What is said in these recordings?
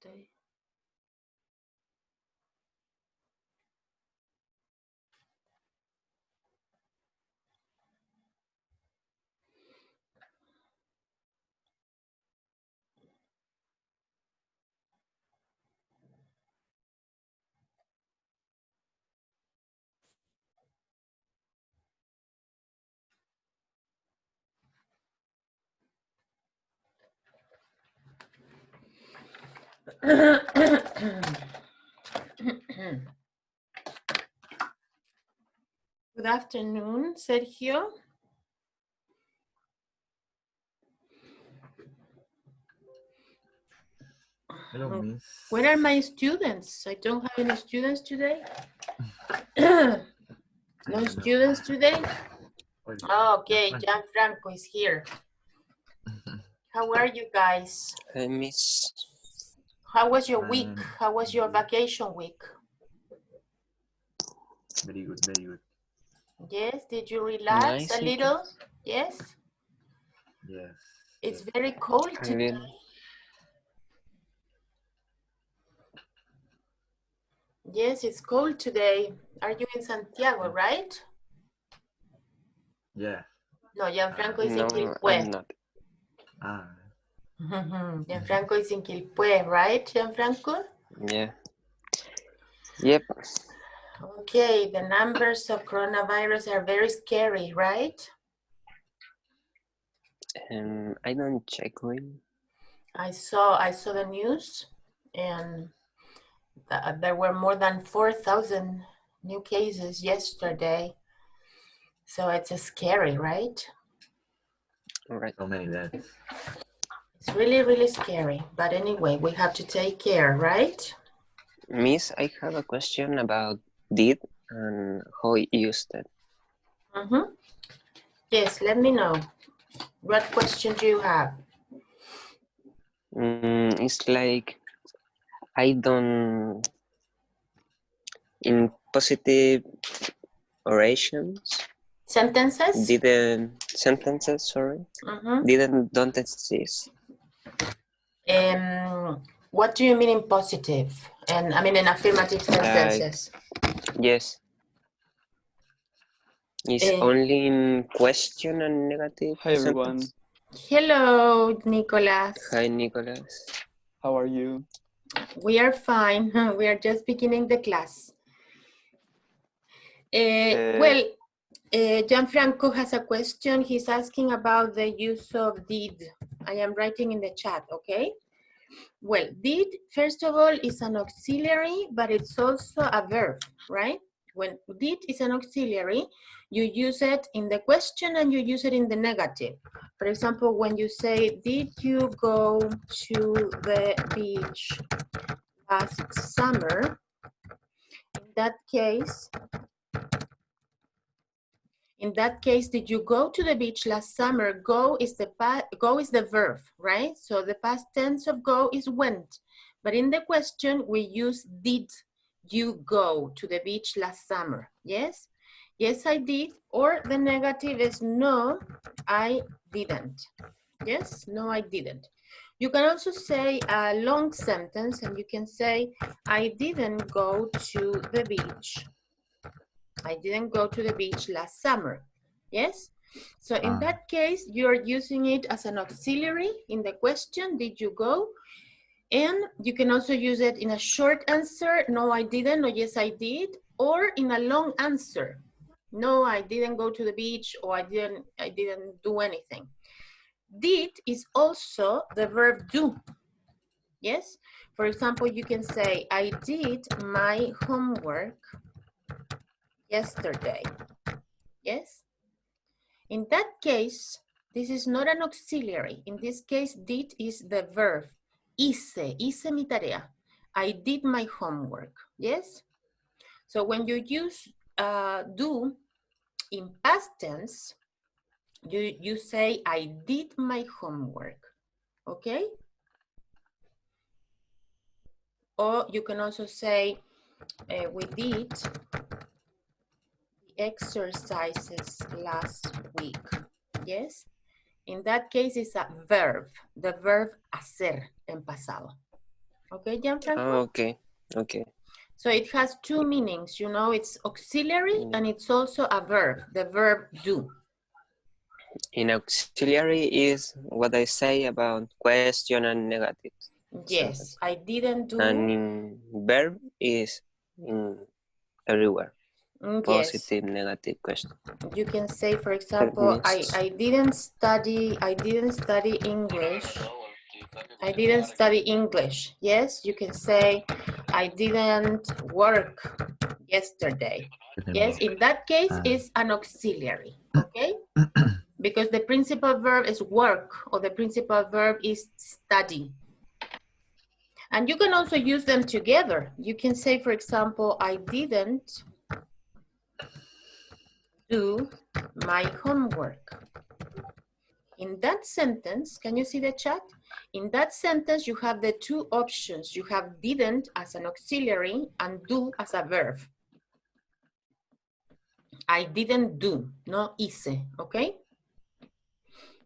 Day. Good afternoon, Sergio. Hello, Miss. Where are my students? I don't have any students today. No students today? Oh, okay, Gianfranco is here. How are you guys? Hi, Miss. How was your week? How was your vacation week? Very good, very good. Yes, did you relax Nice, a little? Yes? Yes. It's very cold today. Yes, it's cold today. Are you in Santiago, right? Yeah. No, Gianfranco is in No, Quilpue. I'm not. Gianfranco is in Quilpue, right, Gianfranco? Yeah. Yep. Okay, the numbers of coronavirus are very scary, right? I don't check when. I saw the news, and there were more than 4,000 new cases yesterday. So it's scary, right? Right. So many deaths. It's really, really scary. But anyway, we have to take care, right? Miss, I have a question about did and how it used it. Yes, let me know. What question do you have? It's like I don't in positive orations. Sentences? Didn't sentences, sorry. Don't exist. What do you mean in positive? And I mean in affirmative sentences. Yes. It's only in question and negative. Hi, everyone. Sentence. Hello, Nicolas. Hi, Nicolas. How are you? We are fine. We are just beginning the class. Well, Gianfranco has a question. He's asking about the use of did. I am writing in the chat, okay? Well, did, first of all, is an auxiliary, but it's also a verb, right? When did is an auxiliary, you use it in the question and you use it in the negative. For example, when you say, did you go to the beach last summer? In that case, did you go to the beach last summer? Go is the verb, right? So the past tense of go is went. But in the question, we use did you go to the beach last summer? Yes? Yes, I did. Or the negative is no, I didn't. Yes? No, I didn't. You can also say a long sentence and you can say, I didn't go to the beach. I didn't go to the beach last summer. Yes? So in that case, you're using it as an auxiliary in the question, did you go? And you can also use it in a short answer, no, I didn't, or yes, I did, or in a long answer. No, I didn't go to the beach, or I didn't do anything. Did is also the verb do. Yes? For example, you can say, I did my homework yesterday. Yes? In that case, this is not an auxiliary. In this case, did is the verb. Hice mi tarea. I did my homework, yes? So when you use do in past tense, you say, I did my homework, okay? Or you can also say, we did the exercises last week, yes? In that case, it's a verb, the verb hacer en pasado. Okay, Gianfranco? Oh, okay. Okay. So it has two meanings, you know, it's auxiliary and it's also a verb, the verb do. In auxiliary is what I say about question and negative Yes, sentence. I didn't do. And in verb is in everywhere. Yes. Positive, negative question. You can say, for example, I didn't study English. I didn't study English. Yes, you can say, I didn't work yesterday. Yes, in that case, it's an auxiliary, okay? Because the principal verb is work or the principal verb is study. And you can also use them together. You can say, for example, I didn't do my homework. In that sentence, can you see the chat? In that sentence, you have the two options. You have didn't as an auxiliary and do as a verb. I didn't do, no hice, okay?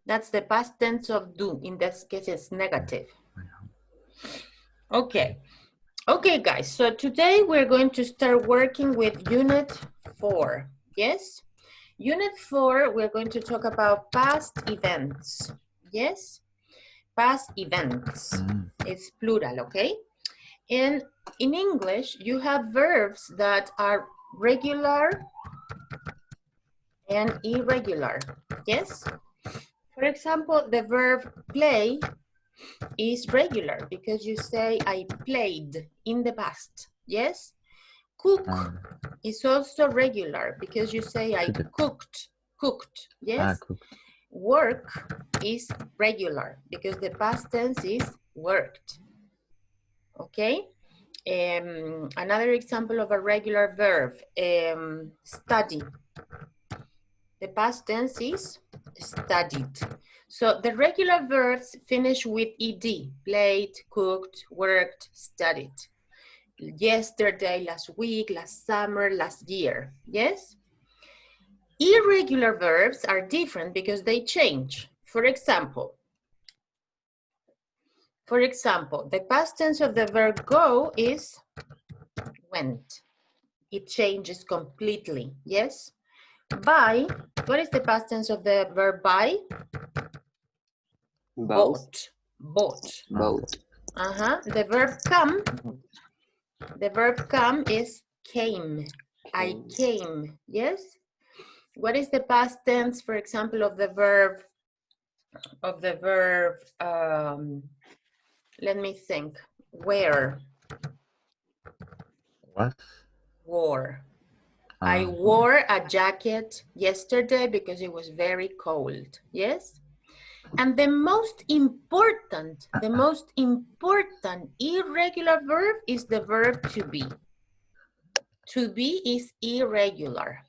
That's the past tense of do. In this case, it's negative. Okay. Okay, guys, so today we're going to start working with Unit 4, yes? Unit 4, we're going to talk about past events, yes? Past events, it's plural, okay? And in English, you have verbs that are regular and irregular, yes? For example, the verb play is regular because you say I played in the past, yes? Cook is also regular because you say I cooked, yes? Cooked. Work is regular because the past tense is worked, okay? Another example of a regular verb, study. The past tense is studied. So the regular verbs finish with ed, played, cooked, worked, studied. Yesterday, last week, last summer, last year, yes? Irregular verbs are different because they change. For example, the past tense of the verb go is went. It changes completely, yes? Buy, what is the past tense of the verb buy? Both. Bought. Both. The verb come is came. I came, yes? What is the past tense, for example, of the verb, let me think, wear? What? Wore. I wore a jacket yesterday because it was very cold, yes? And the most important irregular verb is the verb to be. To be is irregular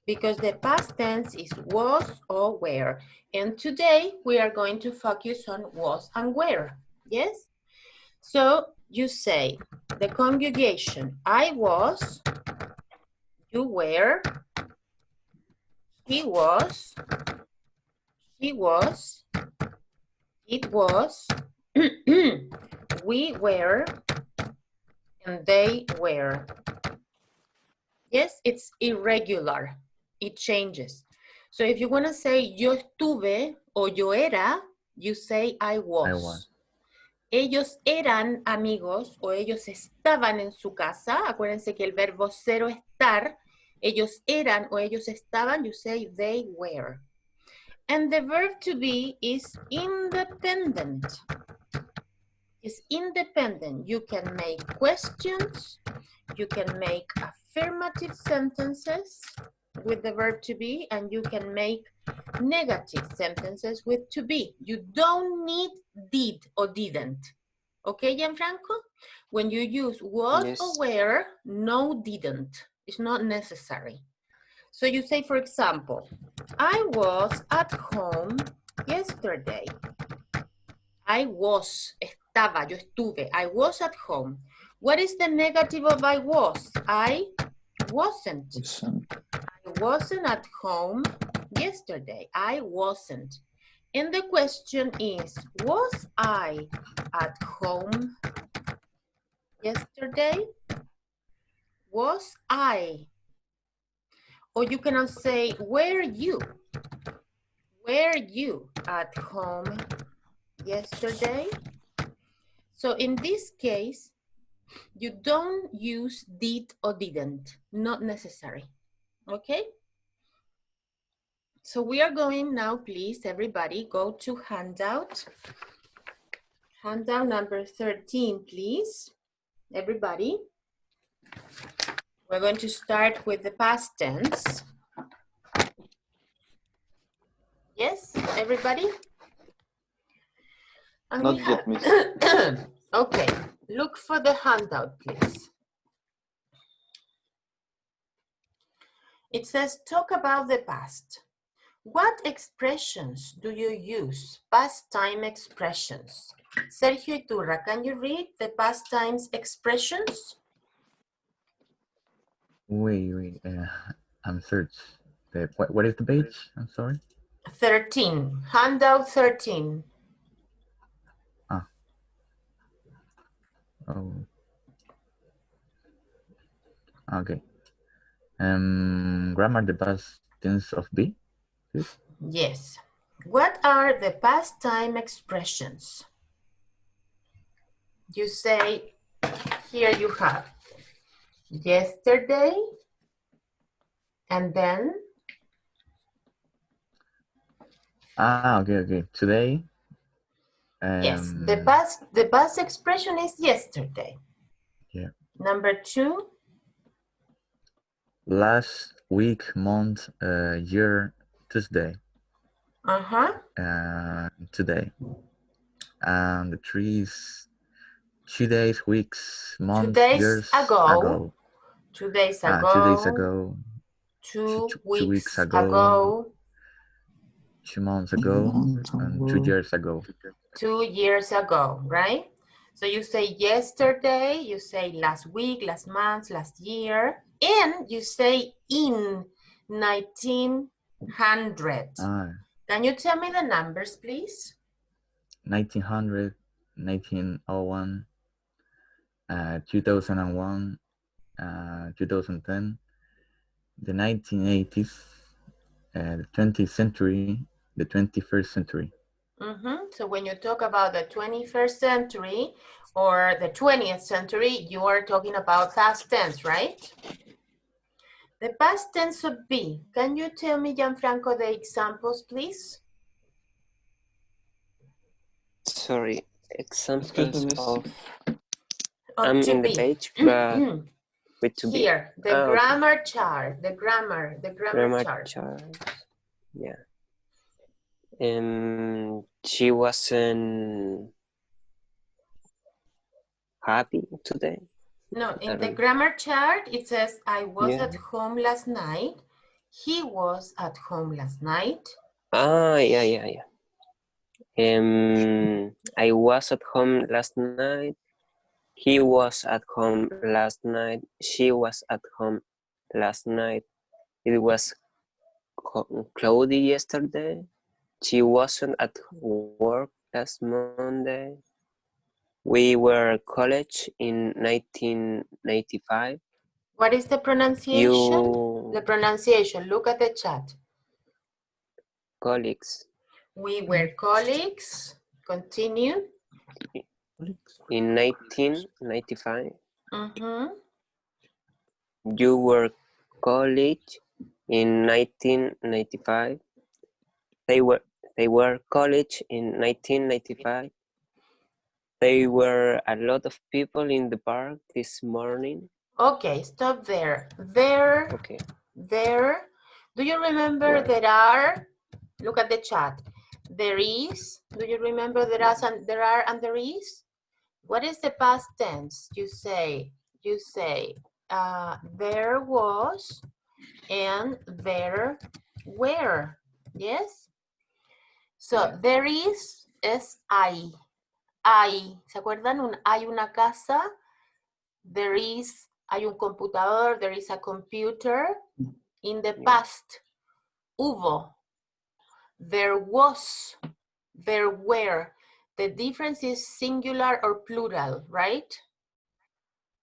because the past tense is was or were. And today we are going to focus on was and were, yes? So you say the conjugation, I was, you were, he was, she was, it was, we were, and they were. Yes, it's irregular. It changes. So if you want to say yo estuve o yo era, you say I was. I was. Ellos eran amigos o ellos estaban en su casa. Acuérdense que el verbo ser o estar, ellos eran o ellos estaban, you say they were. And the verb to be is independent. It's independent. You can make questions, you can make affirmative sentences with the verb to be, and you can make negative sentences with to be. You don't need did or didn't. Okay, Gianfranco? When you use was or were, no didn't. It's not necessary. So you say, for example, I was at home yesterday. I was, estaba, yo estuve. I was at home. What is the negative of I was? I wasn't. I wasn't at home yesterday. I wasn't. And the question is, was I at home Yesterday was I. Or you cannot say, were you? Were you at home yesterday? So in this case, you don't use did or didn't, not necessary, okay? So we are going now, please, everybody, go to handout. Handout number 13, please, everybody. We're going to start with the past tense. Yes, everybody? And Not we yet, have, miss. okay, look for the handout, please. It says, talk about the past. What expressions do you use? Past time expressions. Sergio Iturra, can you read the past times expressions? Wait. I'm search. What is the page? I'm sorry. 13, handout 13. Oh. Okay. Grammar, the past tense of be. Please. Yes. What are the past time expressions? You say, here you have yesterday, and then? Okay. Today. Yes, the past expression is yesterday. Yeah. Number 2. Last week, month, year, Tuesday. Today. And the 3 is 2 days, weeks, months, 2 days years ago. 2 days ago. 2 days ago. 2 2 weeks ago. 2 months ago. And 2 years ago. 2 years ago, right? So you say yesterday, you say last week, last month, last year, and you say in 1900. Can you tell me the numbers, please? 1900, 1901, 2001, 2010, the 1980s, the 20th century, the 21st century. So when you talk about the 21st century or the 20th century, you are talking about past tense, right? The past tense of be. Can you tell me, Gianfranco, the examples, please? Sorry, examples Excuse me, miss. of I'm in the page, but with to be. Here, the grammar chart, the grammar chart. Yeah. She wasn't happy today. No, in the grammar chart, it says, I was at home last night. He was at home last night. Yeah. I was at home last night. He was at home last night. She was at home last night. It was cloudy yesterday. She wasn't at work last Monday. We were college in 1995. What is the pronunciation? The pronunciation, look at the chat. Colleagues. We were colleagues. Continue. In 1995. You were college in 1995. They were college in 1995. There were a lot of people in the park this morning. Okay, stop there. There. Okay. There. Do you remember there are? Look at the chat. There is. Do you remember there are and there is? What is the past tense? You say there was and there were. Yes? So there is hay. Hay. ¿Se acuerdan? Hay una casa. There is, hay un computador. There is a computer. In the past, hubo. There was. There were. The difference is singular or plural, right?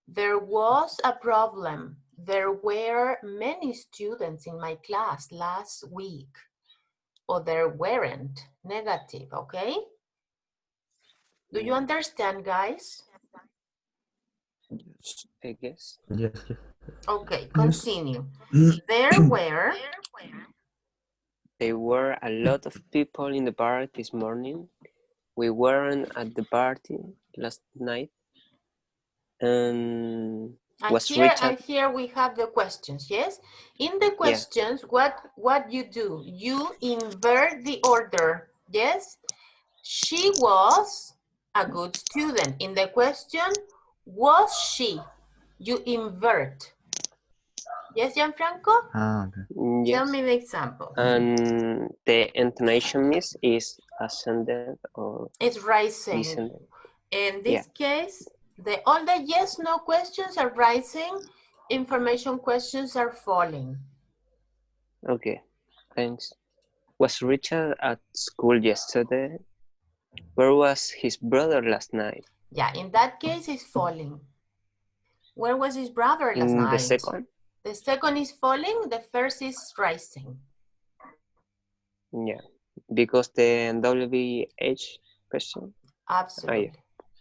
There was a problem. There were many students in my class last week. Or there weren't. Negative, okay? Do you understand, guys? I guess. Yes, yes. Okay, Yes. continue. There were a lot of people in the bar this morning. We weren't at the party last night. And was Richard? And here we have the questions, yes? In the questions, what you do? You invert the order, yes? She was a good student. In the question, was she? You invert. Yes, Gianfranco? Ah, okay. Yes. Tell me the example. And the intonation is ascendant or It's rising. descendant. In this case, all the yes, no questions are rising. Information questions are falling. Okay, thanks. Was Richard at school yesterday? Where was his brother last night? Yeah, in that case, it's falling. Where was his brother last In night? the second? The second is falling, the first is rising. Yeah, because the WH question? Absolutely.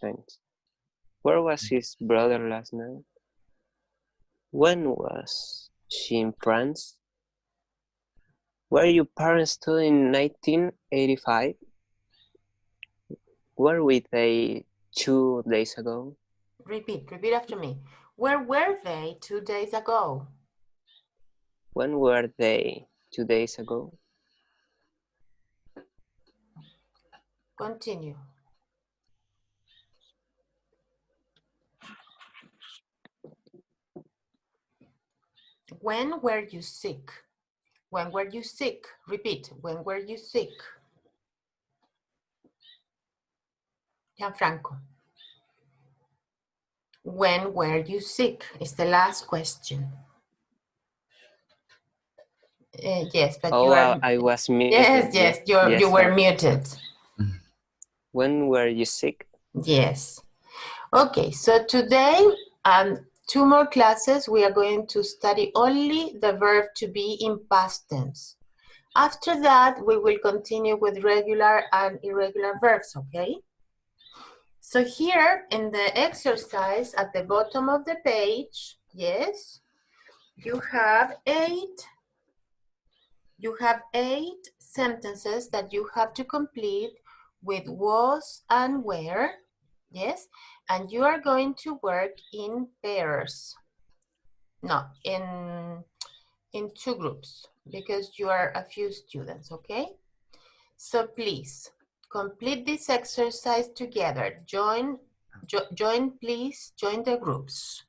Thanks. Where was his brother last night? When was she in France? Were your parents still in 1985? Where were they 2 days ago? Repeat after me. Where were they 2 days ago? When were they 2 days ago? Continue. When were you sick? When were you sick? Repeat. When were you sick? Gianfranco. When were you sick? Is the last question. Yes, but you are. I was muted. Yes, you were muted. When were you sick? Yes. Okay, so today, 2 more classes, we are going to study only the verb to be in past tense. After that, we will continue with regular and irregular verbs, okay? So here in the exercise at the bottom of the page, yes, you have 8 sentences that you have to complete with was and where, yes, and you are going to work in pairs. No, in 2 groups because you are a few students, okay? So please complete this exercise together. Please join the groups.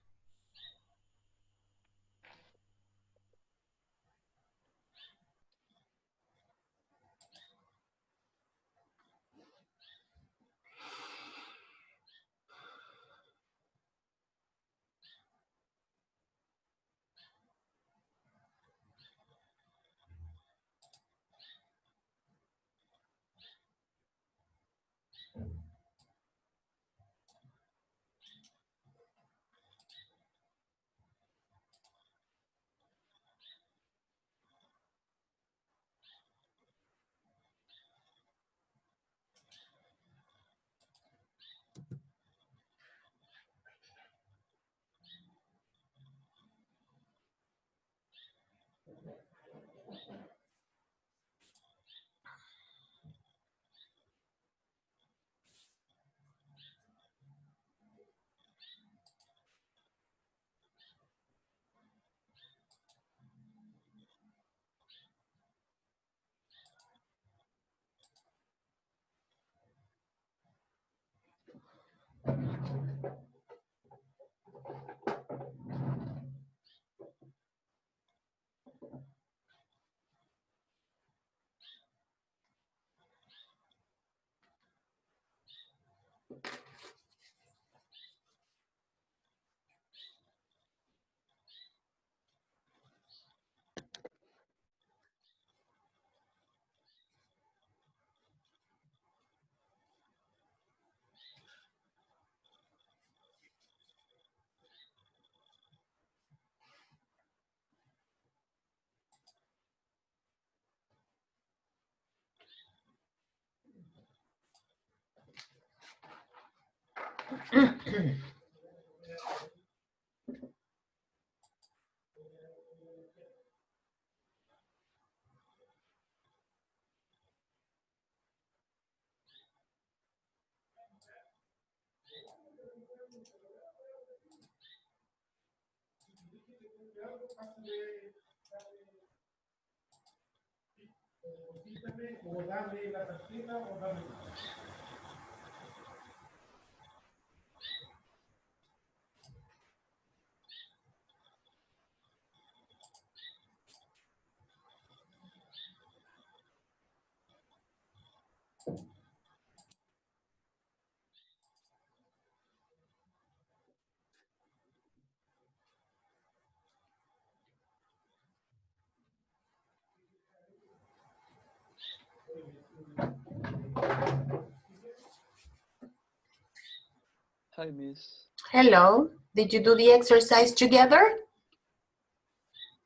Hi, Miss. Hello. Did you do the exercise together?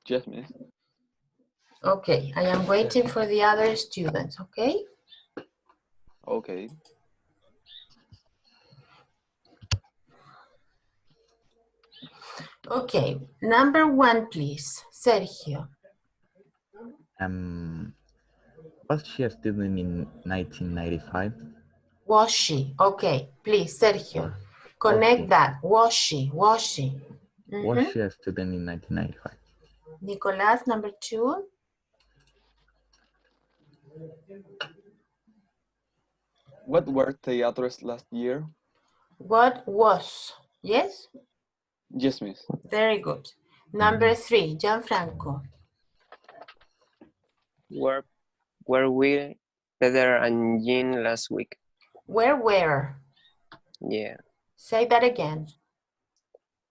Yes, Miss. Okay, I am waiting for the other students, okay? Okay. Okay, number 1, please. Sergio. Was she a student in 1995? Was she? Okay, please, Sergio. Connect that. Was she? Was she? Was she a student in 1995? Nicolas, number 2. What were theaters last year? What was? Yes? Yes, Miss. Very good. Number 3, Gianfranco. Were we Peter and Jean last week? Where were? Yeah. Say that again.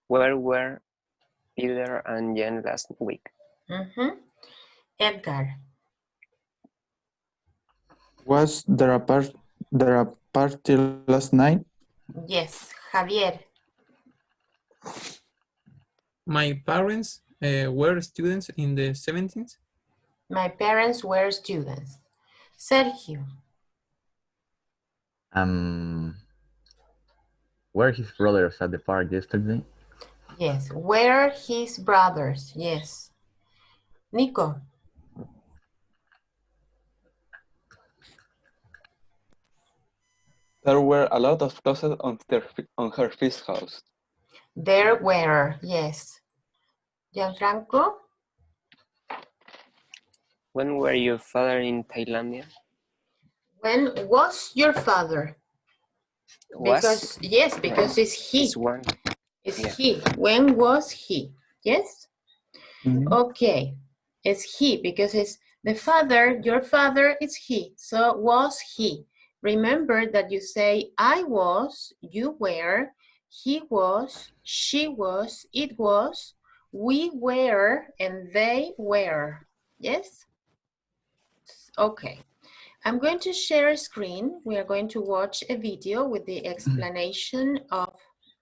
Where were Peter and Jean last week? Edgar. Was there a party last night? Yes. Javier. My parents were students in the 70s. My parents were students. Sergio. Were his brothers at the park yesterday? Yes. Were his brothers? Yes. Nico. There were a lot of clothes on her fish house. There were, yes. Gianfranco. When were your father in Thailandia? When was your father? Because, yes, because it's he. It's one. It's Yeah. he. When was he? Yes? Mhm. Okay. It's he because it's the father, your father is he. So was he. Remember that you say I was, you were, he was, she was, it was, we were, and they were. Yes? Okay. I'm going to share a screen. We are going to watch a video with the explanation of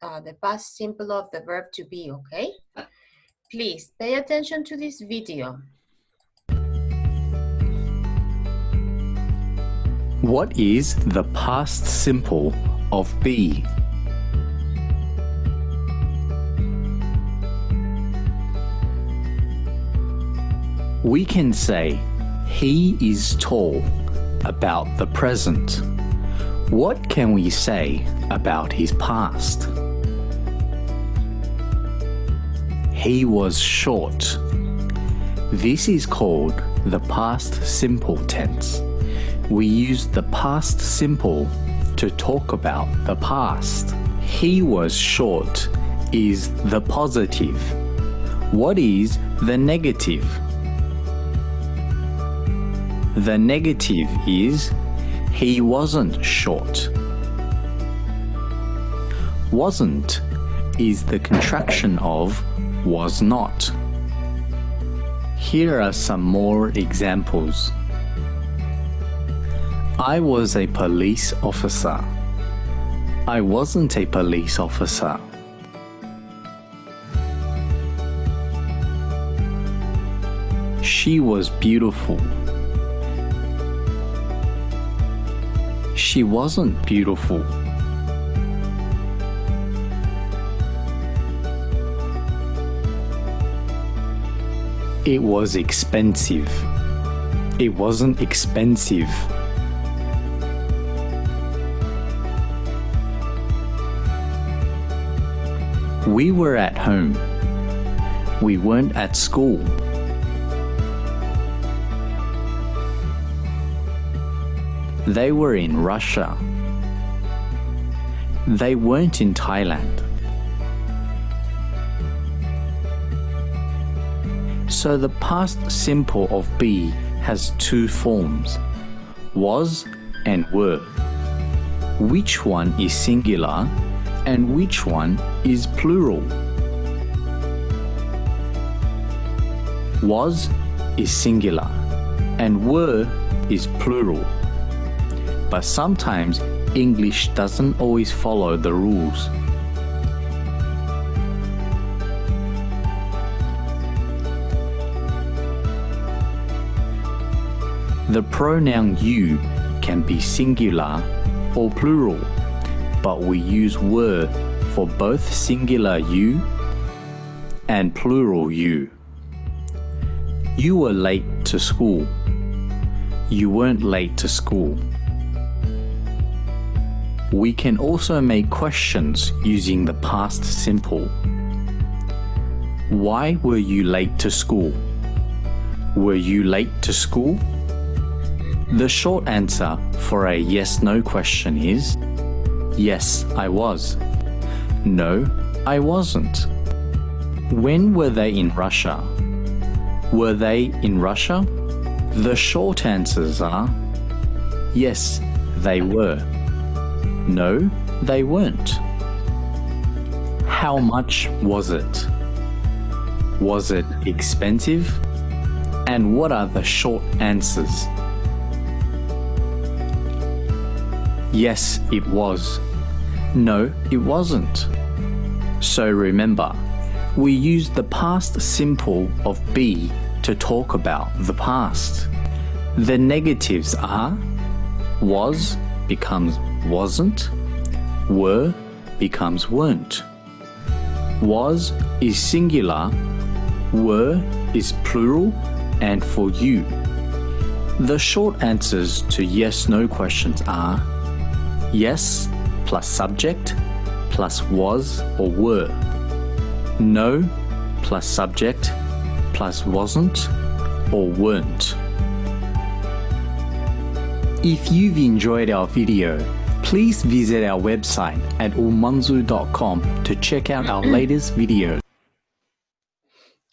the past simple of the verb to be, okay? Please pay attention to this video. What is the past simple of be? We can say, he is tall about the present. What can we say about his past? He was short. This is called the past simple tense. We use the past simple to talk about the past. He was short is the positive. What is the negative? The negative is he wasn't short. Wasn't is the contraction of was not. Here are some more examples. I was a police officer. I wasn't a police officer. She was beautiful. She wasn't beautiful. It was expensive. It wasn't expensive. We were at home. We weren't at school. They were in Russia. They weren't in Thailand. So the past simple of be has two forms, was and were. Which one is singular and which one is plural? Was is singular and were is plural. But sometimes English doesn't always follow the rules. The pronoun you can be singular or plural, but we use were for both singular you and plural you. You were late to school. You weren't late to school. We can also make questions using the past simple. Why were you late to school? Were you late to school? The short answer for a yes-no question is yes, I was. No, I wasn't. When were they in Russia? Were they in Russia? The short answers are yes, they were. No, they weren't. How much was it? Was it expensive? And what are the short answers? Yes, it was. No, it wasn't. So remember, we use the past simple of be to talk about the past. The negatives are was becomes wasn't, were becomes weren't. Was is singular, were is plural, and for you. The short answers to yes-no questions are yes plus subject plus was or were. No plus subject plus wasn't or weren't. If you've enjoyed our video, please visit our website at umanzu.com to check out our latest video.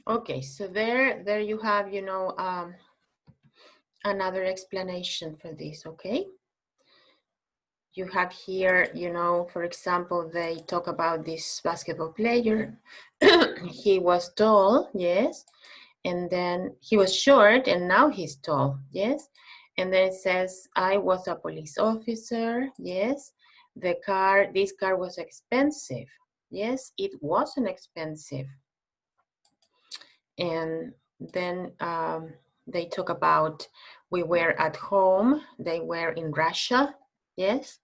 Okay, so there you have, another explanation for this, okay? You have here, for example, they talk about this basketball player. He was tall, yes, and then he was short, and now he's tall, yes. And then it says, I was a police officer, yes. This car was expensive, yes, it wasn't expensive. And then they talk about we were at home, they were in Russia, yes.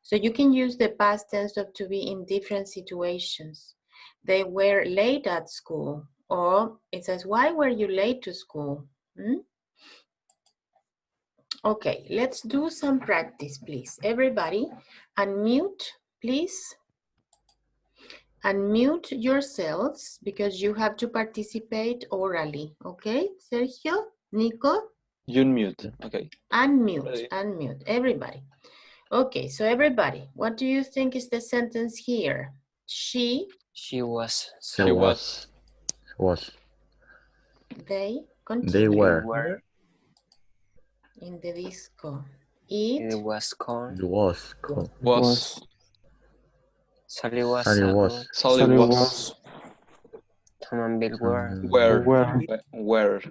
So you can use the past tense of to be in different situations. They were late at school, or it says, why were you late to school? Okay, let's do some practice, please. Everybody, unmute, please. Unmute yourselves because you have to participate orally, okay? Sergio, Nico? Unmute, okay. Unmute, Ready. unmute, everybody. Okay, so everybody, what do you think is the sentence here? She was. She was. They continue. They were. In the disco. It It was corn. It was. Cool. Was. Sally was. Sally was. Sally Sally was. was. Tom and Bill were. Where.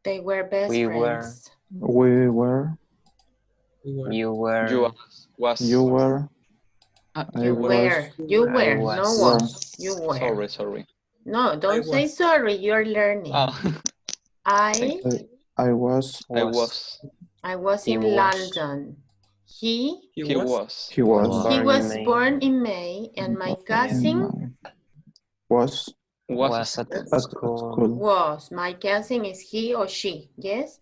they were best We were. friends. We were. You were. You was. You were. I You was. were. You I were. No was. was. You were. Sorry. No, don't I say was. sorry. You're learning. Ah, I I was. I was. He in was. London. He He was. He was. Born in was May. born in May, and my cousin Was. Was at At school. school. Was. My guessing is he or she. Yes?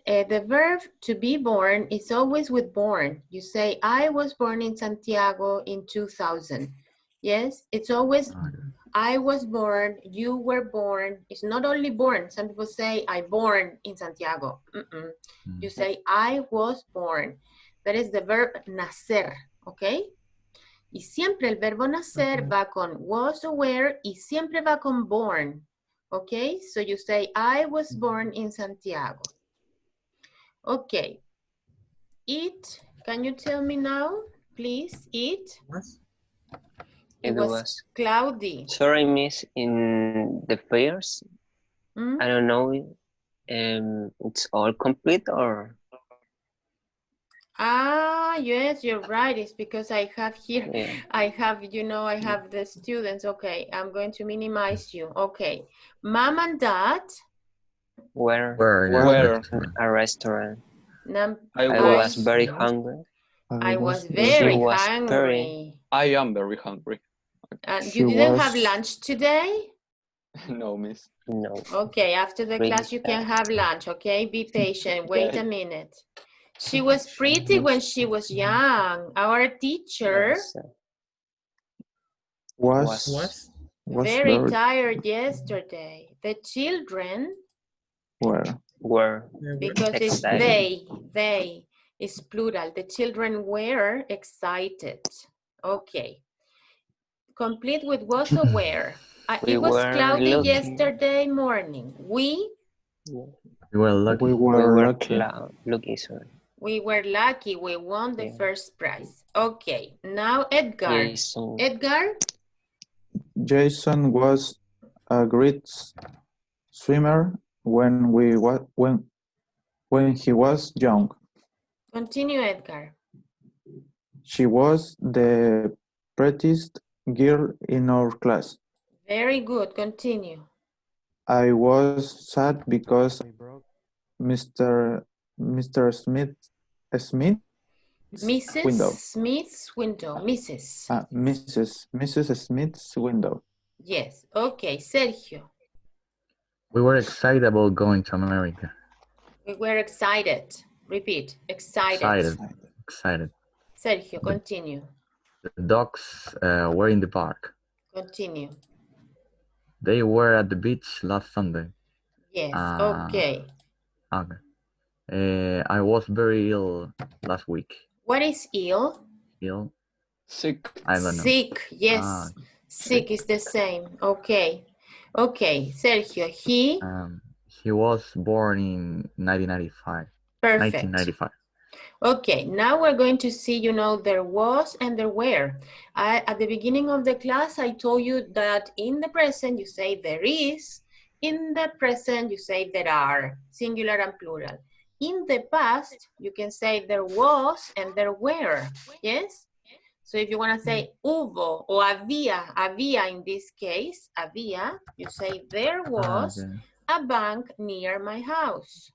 The verb to be born is always with born. You say, I was born in Santiago in 2000. Yes? It's always, I was born, you were born. It's not only born. Some people say, I born in Santiago. You say, I was born. That is the verb nacer, ¿ok? Y siempre el verbo nacer va con was o were y siempre va con born, ¿ok? So you say, I was born in Santiago. Okay. Eat. Can you tell me now, please? Eat. It was cloudy. sorry, miss, in the pairs. I don't know. It's all complete or? Ah, yes, you're right. It's because I have here, Yeah. I have, you know, I have the students. Okay, I'm going to minimize you. Okay. Mom and dad. Where? Where? A restaurant. I I was very hungry. I was She very was hungry. I am very hungry. And She you didn't have was- lunch today? No, miss. No. Okay, after the Really class you can have lunch, okay? Be patient, wait a Okay. minute. She was pretty when she was young. Our teacher, Yes, Was very tired yesterday. The children, were because it's excited. they, is plural. The children were excited. Okay. Complete with was or were. We It was were cloudy lucky. yesterday morning. We We were lucky. we We were were lucky. lucky, sorry. were lucky. We won the Yeah. first prize. Okay. Now Edgar. Jason. Edgar? Jason was a great swimmer when he was young. Continue, Edgar. She was the prettiest girl in our class. Very good. Continue. I was sad because I broke Mr. Smith's window. Smith's window. Mrs. Mrs. Smith's window. Yes. Okay. Sergio. We were excited about going to America. We were excited. Repeat. Excited. Excited. Sergio, continue. The dogs were in the park. Continue. They were at the beach last Sunday. Yes. Okay. Okay. I was very ill last week. What is ill? Ill? Sick. I don't know. Sick. Yes. Sick is the same. Okay. Okay. Sergio, he? He was born in 1995. Perfect. 1995. Okay, now we're going to see, you know, there was and there were. At the beginning of the class, I told you that in the present, you say there is. In the present, you say there are, singular and plural. In the past, you can say there was and there were, yes? So if you want to say hubo or había in this case, había, you say there was a bank near my house.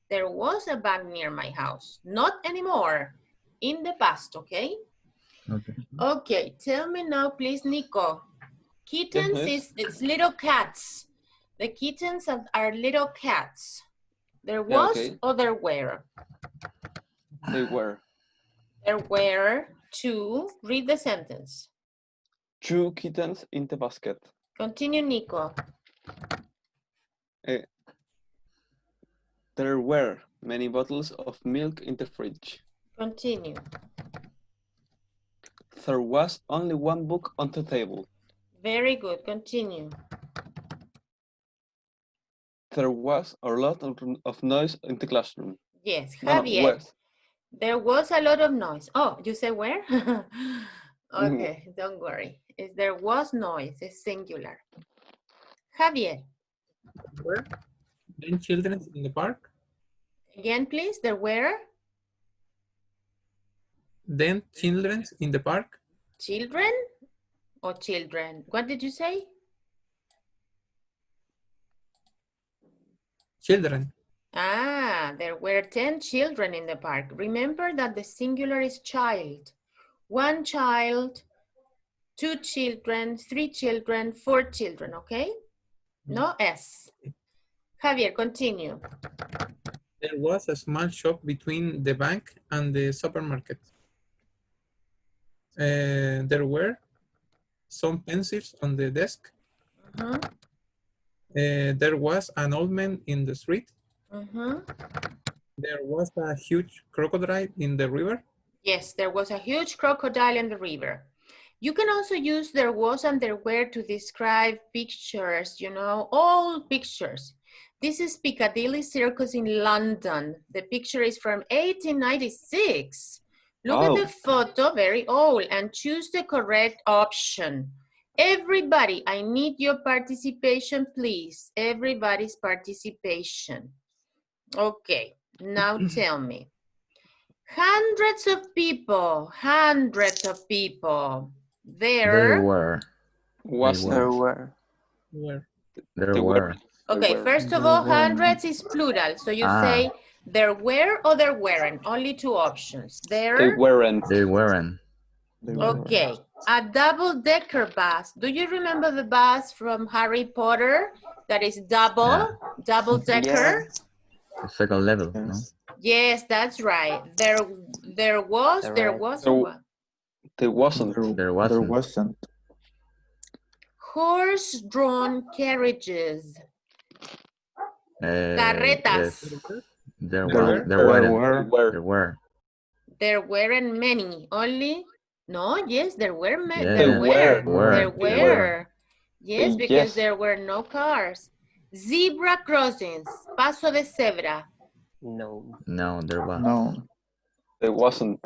There was a bank near my house. Not anymore. In the past, okay? Okay. Okay, tell me now, please, Nico. Kittens Yes, it's little cats. The kittens are little cats. There was or there were? They were. There were two. Read the sentence. 2 kittens in the basket. Continue, Nico. There were many bottles of milk in the fridge. Continue. There was only one book on the table. Very good. Continue. There was a lot of noise in the classroom. Yes, No, Javier. west. There was a lot of noise. Oh, you say where? Okay, don't worry. There was noise, it's singular. Javier, Were then children in the park? again, please. There were Then children in the park? children or children? What did you say? Children. Ah, there were 10 children in the park. Remember that the singular is child. 1 child, 2 children, 3 children, 4 children, okay? No S. Javier, continue. There was a small shop between the bank and the supermarket. There were some pencils on the desk. Mhm, There was an old man in the street. mhm. There was a huge crocodile in the river. Yes, there was a huge crocodile in the river. You can also use there was and there were to describe pictures, you know, all pictures. This is Piccadilly Circus in London. The picture is from 1896. Look at the photo, very old, and choose the correct option. Everybody, I need your participation, please. Everybody's participation. Okay, now tell me. Hundreds of people. They There. were. Wasn't. There were. Where? There There were. Okay, were. first of There all, were. hundreds is plural. So you say there were or there weren't. Only two options. They There. weren't. They weren't. They were. Okay, a double-decker bus. Do you remember the bus from Harry Potter that is double-decker? The second level, no? Yes. Yes, that's right. There was, Right. there was There- what? There wasn't. There wasn't. There wasn't. Horse-drawn carriages. Carretas. Yes. There There was. were. There weren't. Were. There were. There weren't many. Only, no, yes, there were many. Yeah, There yeah. were. There Were. were. Yes, because Yes. there were no cars. Zebra crossings. Paso de cebra. No. No, there was. No. There wasn't.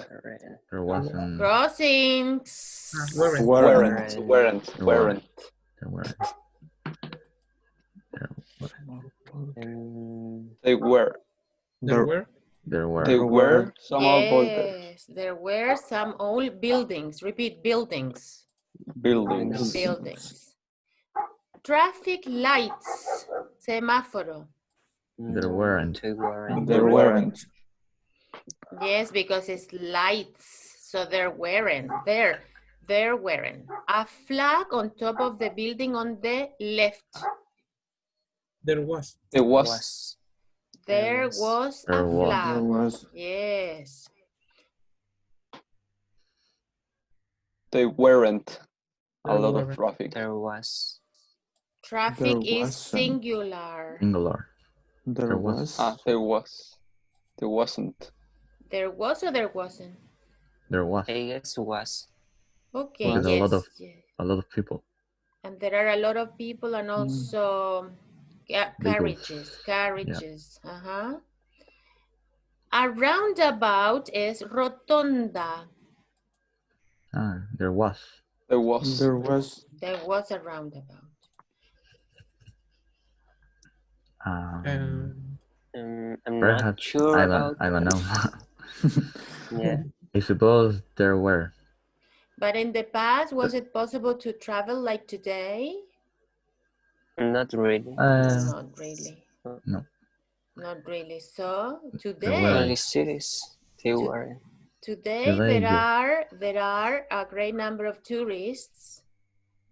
There wasn't. Crossings. Weren't. Weren't. Weren't. There Weren't. There were. There were. They were. There were. There were. They were some old buildings. Yes, there were some old buildings. Repeat, buildings. Buildings. Buildings. Traffic lights. Semáforo. There weren't. They weren't. There weren't. Yes, because it's lights. So there weren't. There weren't. A flag on top of the building on the left. There was. There was. Was. There was. was There a was. flag. There was. Yes. They weren't. A There lot weren't. of traffic. There was. Traffic There is wasn't. singular. Singular. There There was. was. There was. There wasn't. There was or there wasn't? There was. I guess was. Okay, Because yes. a lot of- yes. A lot of people. And there are a lot of people and also Vehicles. carriages. Uh-huh. A roundabout is rotonda. There was. There was. There was. There was a roundabout. I'm not Perhaps. sure about. I don't know. Yeah. I suppose there were. But in the past, was it possible to travel like today? Not really. Not really. No. Not really. So were. today, Only cities. They To- weren't. today Today, there are a great number of tourists,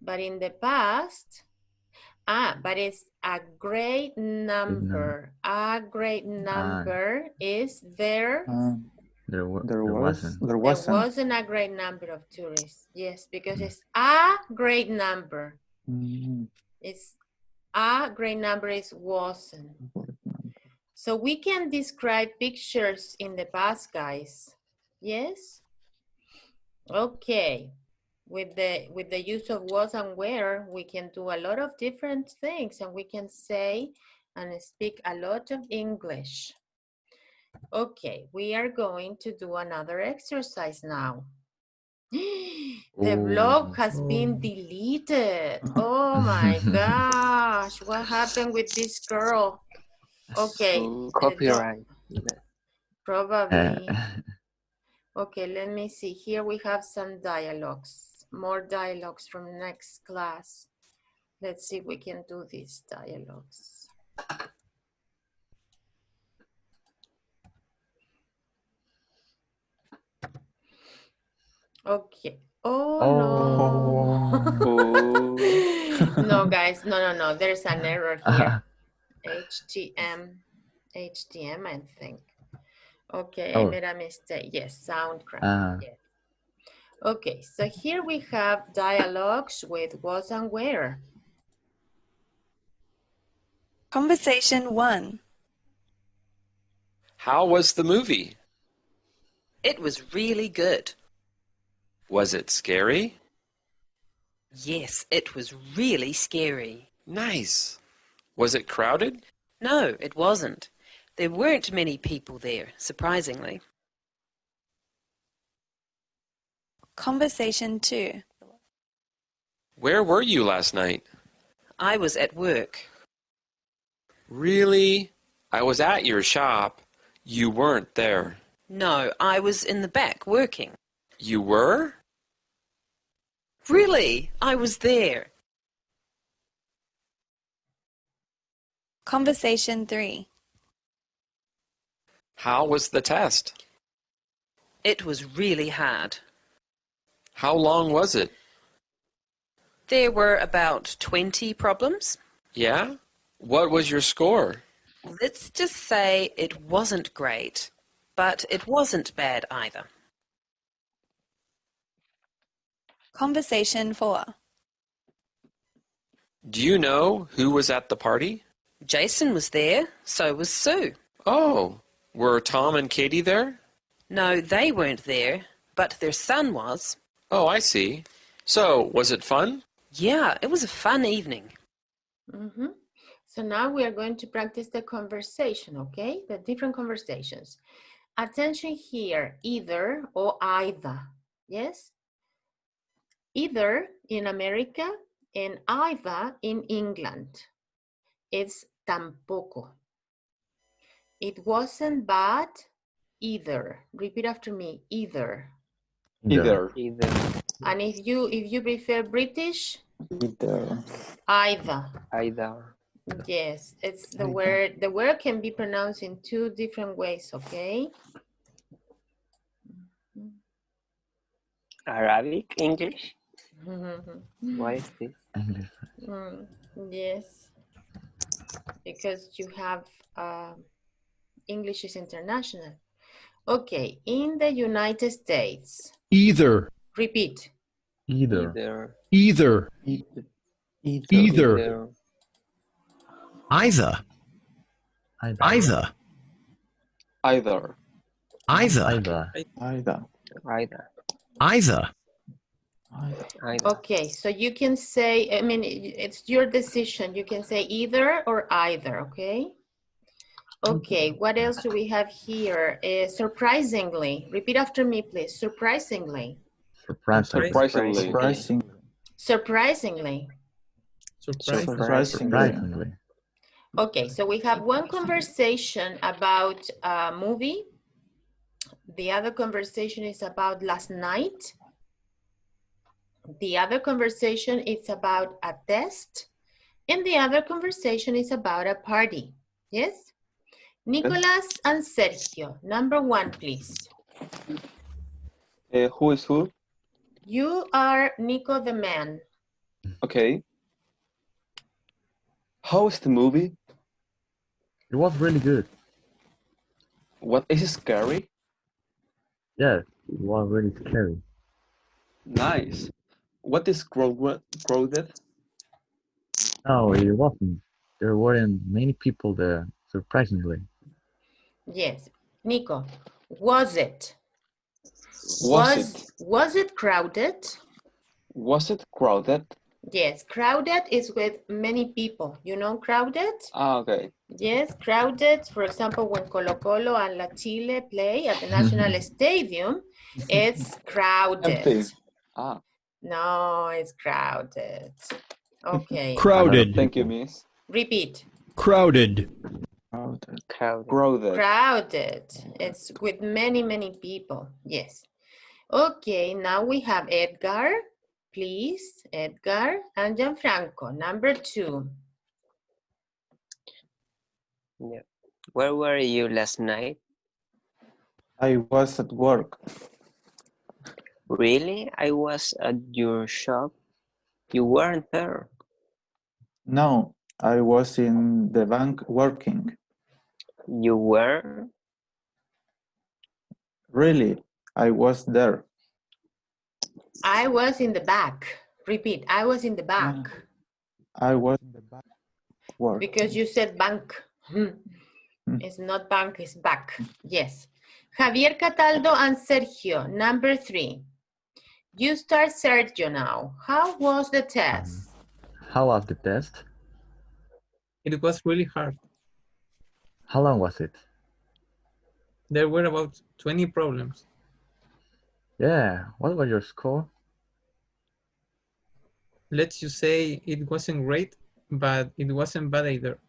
but in the past, but it's a great number. A great number is there. There were. There There was. wasn't. There There wasn't. wasn't a great number of tourists. Yes, because it's a great number. Mm, It's a great number is wasn't. So we can describe pictures in the past, guys. Yes? Okay. With the use of was and where, we can do a lot of different things and we can say and speak a lot of English. Okay, we are going to do another exercise now. The blog has been deleted. Oh my gosh, what happened with this girl? Okay, Copyright. probably. Okay, let me see. Here we have some dialogues, more dialogues from next class. Let's see if we can do these dialogues. Okay. Oh, no. No, guys, no. There's an error here. HTM, I think. Okay, I Oh. made a mistake. Yes, SoundCloud. Ah. Yes. Okay, so here we have dialogues with was and where. Conversation 1. How was the movie? It was really good. Was it scary? Yes, it was really scary. Nice. Was it crowded? No, it wasn't. There weren't many people there, surprisingly. Conversation 2. Where were you last night? I was at work. Really? I was at your shop. You weren't there. No, I was in the back working. You were? Really? I was there. Conversation 3. How was the test? It was really hard. How long was it? There were about 20 problems. Yeah? What was your score? Let's just say it wasn't great, but it wasn't bad either. Conversation 4. Do you know who was at the party? Jason was there, so was Sue. Oh, were Tom and Katie there? No, they weren't there, but their son was. Oh, I see. So, was it fun? Yeah, it was a fun evening. Mm-hmm. So now we are going to practice the conversation, okay? The different conversations. Attention here, either or either, yes? Either in America and either in England. It's tampoco. It wasn't bad either. Repeat after me, either. Either. Either. And if you prefer British, Either. either. Either. Yes, it's the Either. word. The word can be pronounced in two different ways, okay? Arabic, English. What is this? English. Yes, because you have English is international. Okay, in the United States. Either, Repeat. Either. Either. either, Either. either, either, Either. either, Either. Either. Either. either, Either. Okay, so you can say, I mean, it's your decision. You can say either or either, okay? Okay, what else do we have here? Surprisingly. Repeat after me, please. Surprisingly. Surprisingly. Surprisingly. Surprisingly. Surprisingly. Surprisingly. Okay, so we have one conversation about a movie. The other conversation is about last night. The other conversation is about a test. And the other conversation is about a party. Yes? Nicolas and Sergio, number one, please. Who is who? You are Nico the man. Okay. How is the movie? It was really good. What is it scary? Yes, it was really scary. Nice. What is crowded? No, it wasn't. There weren't many people there, surprisingly. Yes. Nico, was it? Was it crowded? Was it crowded? Yes, crowded is with many people. You know crowded? Ah, okay. Yes, crowded. For example, when Colo Colo and La Chile play at the National Stadium, it's crowded. Empty. Ah. No, it's crowded. Okay. crowded, Thank you, miss. Repeat. crowded, Crowded. Crowded. Crowded. Crowded. It's with many, many people. Yes. Okay, now we have Edgar. Please, Edgar and Gianfranco, number two. Yeah. Where were you last night? I was at work. Really? I was at your shop. You weren't there. No, I was in the bank working. You were? Really, I was there. I was in the back. Repeat, I was in the back. I was in the back working. Because you said bank. It's not bank, it's back. Yes. Javier Cataldo and Sergio, number 3. You start, Sergio, now. How was the test? How was the test? It was really hard. How long was it? There were about 20 problems. Yeah, what was your score? Let's just say it wasn't great, but it wasn't bad either.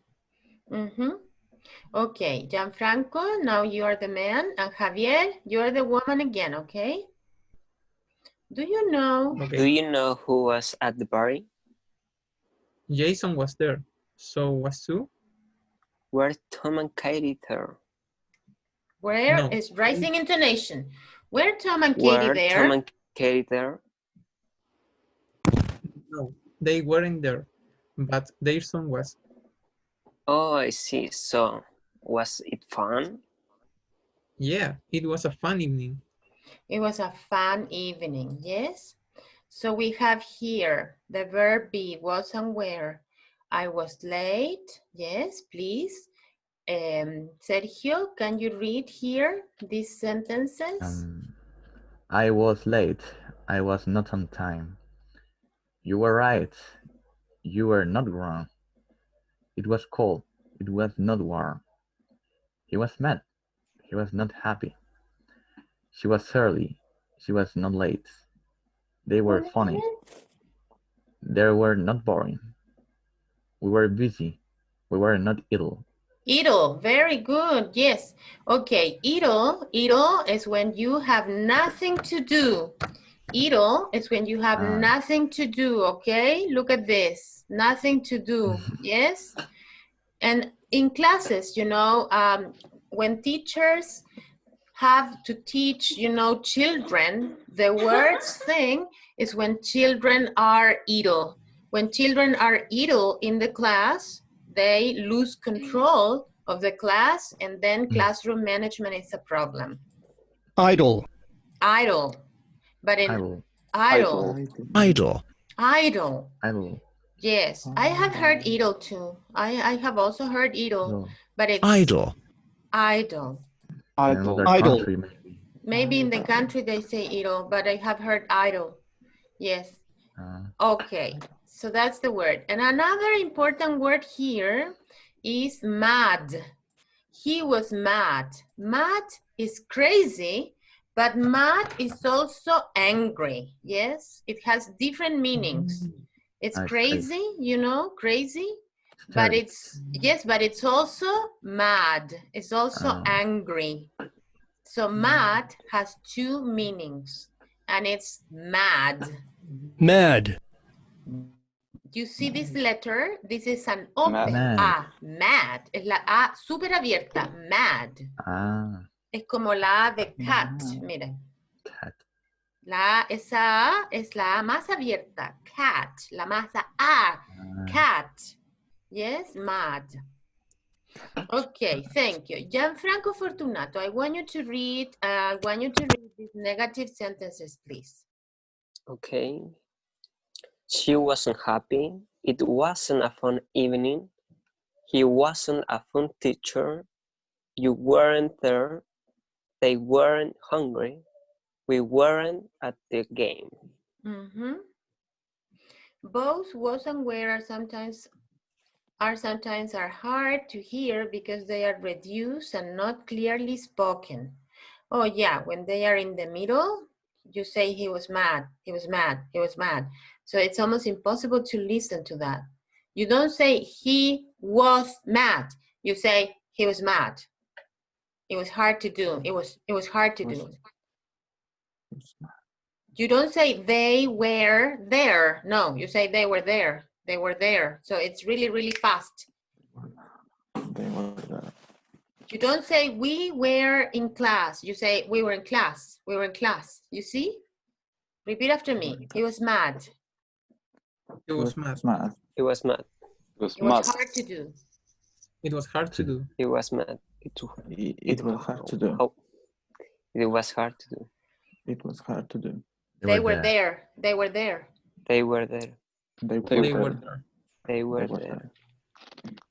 Okay, Gianfranco, now you are the man, and Javier, you are the woman again, okay? Do you know? Okay. Do you know who was at the party? Jason was there. So was Sue? Were Tom and Katie there? Where No. is rising intonation? Were Tom and Katie Were there? Tom and Katie there? No, they weren't there, but their son was. Oh, I see. So, was it fun? Yeah, it was a fun evening. It was a fun evening, yes? So we have here the verb be, was and were. I was late, yes, please. Sergio, can you read here these sentences? I was late. I was not on time. You were right. You were not wrong. It was cold. It was not warm. He was mad. He was not happy. She was early. She was not late. They were funny. They were not boring. We were busy. We were not idle. Idle, very good, yes. Okay, idle is when you have nothing to do. Idle is when you have nothing to do, okay? Look at this, nothing to do, yes? And in classes, you know, when teachers have to teach, you know, children, the worst thing is when children are idle. When children are idle in the class, they lose control of the class, and then classroom management is a problem. Idle. Idle. But in idle. Yes, I have heard idle too. I have also heard idle, but it's idle. Maybe in the country they say idle, but I have heard idle. Yes. Okay, so that's the word. And another important word here is mad. He was mad. Mad is crazy, but mad is also angry. Yes, it has different meanings. It's crazy, you know, crazy, but it's, yes, but it's also mad. It's also angry. So mad has 2 meanings, and it's mad. Mad. You see this letter? This is an open A, mad. Es la A súper abierta, mad. Es como la A de cat, miren. Esa A es la A más abierta, cat. La más A, cat. Yes, mad. Okay, thank you. Gianfranco Fortunato, I want you to read these negative sentences, please. Okay. She wasn't happy. It wasn't a fun evening. He wasn't a fun teacher. You weren't there. They weren't hungry. We weren't at the game. Both was and were are sometimes hard to hear because they are reduced and not clearly spoken. Oh yeah, when they are in the middle, you say he was mad, he was mad, he was mad. So it's almost impossible to listen to that. You don't say he was mad. You say he was mad. It was hard to do. It was hard to do. You don't say they were there. No, you say they were there. They were there. So it's really, really fast. They were there. You don't say we were in class. You say we were in class. We were in class. You see? Repeat after me. He was mad. He was mad. He was mad. was It was mad. hard to do. It was hard to do. It was mad. It was hard to do. Oh, it was hard to do. It was hard to do. They were there. They were there. They were there. They They were were there. there. They were They were there.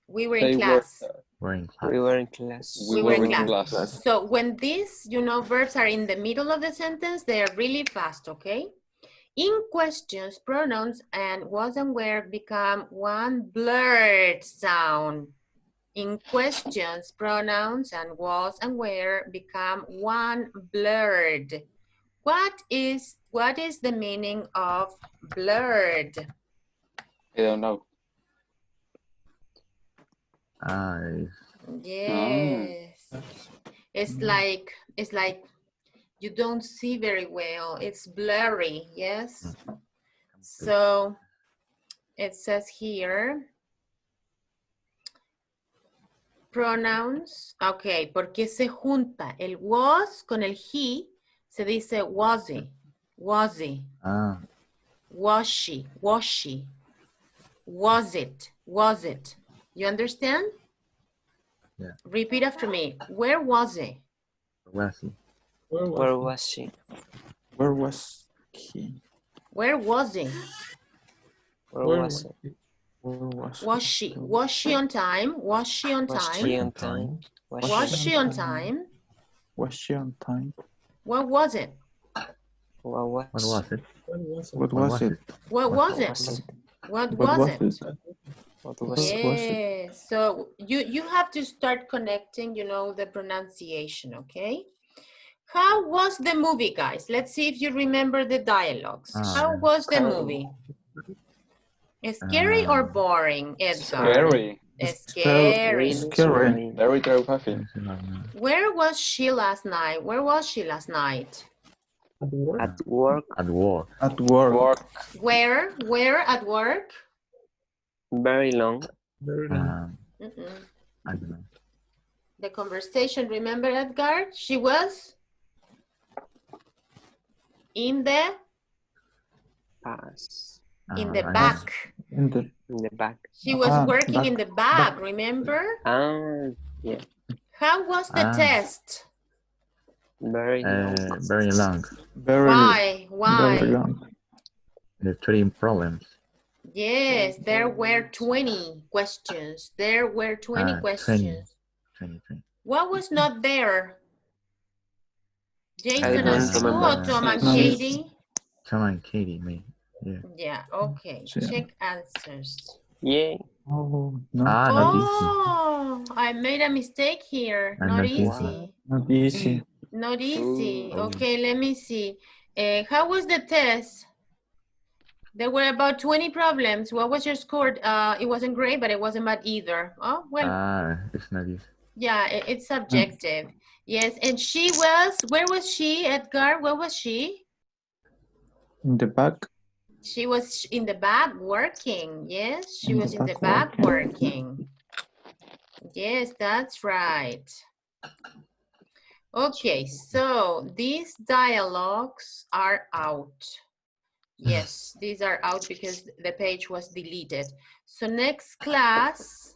We were They in were class. there. We're in class. We were in class. We were in in class. class. So when these, verbs are in the middle of the sentence, they are really fast, okay? In questions, pronouns and was and were become one blurred sound. In questions, pronouns and was and were become one blurred. What is the meaning of blurred? I don't know. Yes. It's like you don't see very well. It's blurry, yes? So it says here, pronouns. Ok, porque se junta el was con el he, se dice wasy, wasy, washy, washy, was it. You understand? Yeah. Repeat after me. Where was he? Was he? Where was she? Where was he? Where was he? Where was it? Where was Was she? Was she on time? Was she on Was she time? on time? Was she on time? Was she on time? What was it? What was it? What was it? What was it? What was it? What was it? Yeah. So you have to start connecting, the pronunciation, okay? How was the movie, guys? Let's see if you remember the dialogues. How was the movie? Scary or boring, Edgar? Scary. Scary. Scary. Very terrifying. Where was she last night? Where was she last night? At work. At work. At work. Where? Where at work? Very long. I don't know. The conversation, remember, Edgar? She was in the Pass. in the back. In the back. She was working in the back, remember? Yeah. How was the test? Very long. Very long. Why? Very long. The 3 problems. Yes, there were 20 questions. There were 20 questions. 20. What was not there? Jason don't and Sue remember. or Tom and Katie? Tom and Katie, me. Yeah. Yeah, okay. Yeah. Check answers. Yay. Oh, no. Not Oh, I made a mistake here. And Not not easy. easy. Not easy. Not easy. Oh. Okay, let me see. How was the test? There were about 20 problems. What was your score? It wasn't great, but it wasn't bad either. Oh, well, It's not easy. yeah, it's subjective. Yes, and she was, where was she, Edgar? Where was she? In the back. She was in the back working. Yes, she In was the in the back back working. Yes, that's right. Okay, so these dialogues are out. Yes, these are out because the page was deleted. So next class,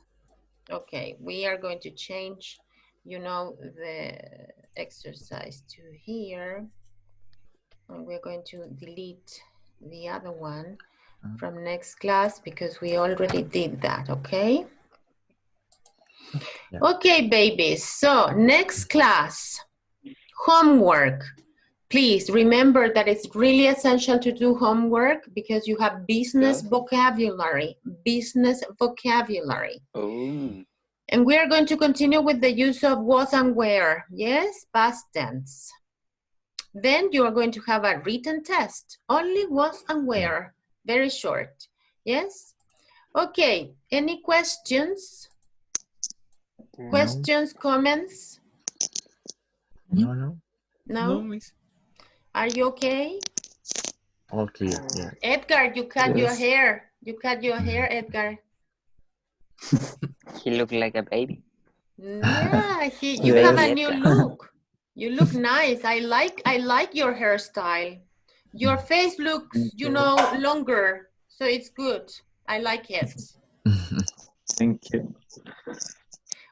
okay, we are going to change, the exercise to here. And we're going to delete the other one from next class because we already did that, okay? Yeah. Okay, babies, so next class, homework. Please remember that it's really essential to do homework because you have business vocabulary, Oh. And we are going to continue with the use of was and were, yes, past tense. Then you are going to have a written test, only was and were, very short, yes? Okay, any questions? No. Questions, comments? No. No, No? miss. Are you okay? All clear. Yeah. Edgar, you cut your Yes. hair. You cut your hair, Edgar. He looked like a baby. Yeah, you Baby have a new Edgar. look. You look nice. I like your hairstyle. Your face looks, longer. So it's good. I like it. Thank you.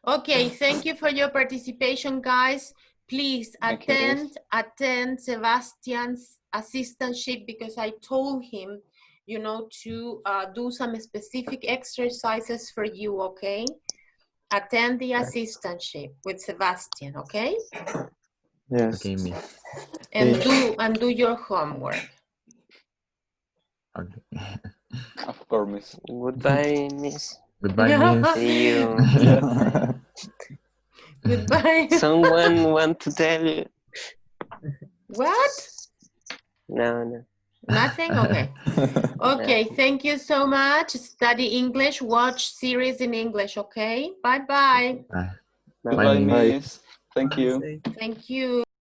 Okay, thank you for your participation, guys. Please Thank you, Liz. attend Sebastian's assistantship because I told him, you know, to do some specific exercises for you, okay? Attend the assistantship with Sebastian, okay? Yes. Okay, miss. And do your homework. Okay. Of course, miss. Goodbye, miss. Goodbye, miss. See you. Goodbye. Someone want to tell you? What? No. Nothing? Okay. Okay, thank you so much. Study English, watch series in English, okay? Bye-bye. Bye. Goodbye, miss. miss. Thank you. Thank you.